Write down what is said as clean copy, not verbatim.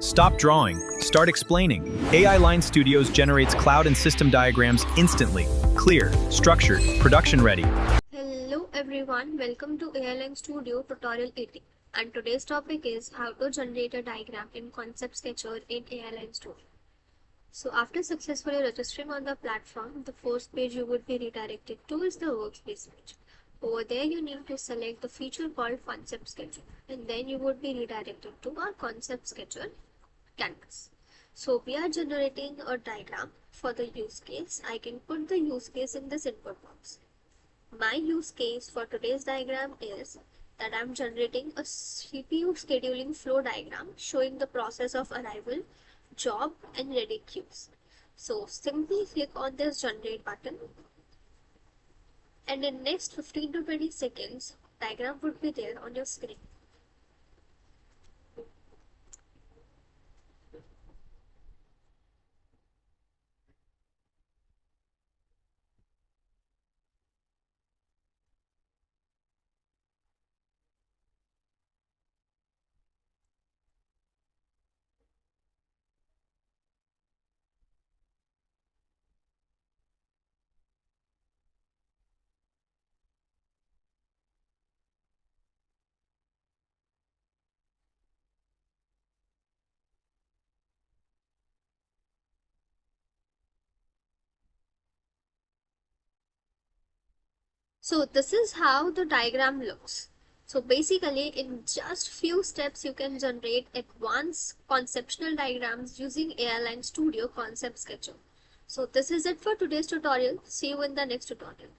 Stop drawing, start explaining. AI Line Studios generates cloud and system diagrams instantly. Clear, structured, production ready. Hello everyone, welcome to AI Studio tutorial 80. And today's topic is how to generate a diagram in Concept Sketcher in AI Studio. So after successfully registering on the platform, the first page you would be redirected to is the workspace page. Over there you need to select the feature called Concept Sketcher, and then you would be redirected to our Concept Sketcher canvas. So we are generating a diagram for the use case. I can put the use case in this input box. My use case for today's diagram is that I'm generating a CPU scheduling flow diagram showing the process of arrival, job and ready queues. So simply click on this generate button, and in next 15 to 20 seconds diagram would be there on your screen. So this is how the diagram looks. So basically in just few steps you can generate advanced conceptual diagrams using AI Studio Concept Sketcher. So this is it for today's tutorial. See you in the next tutorial.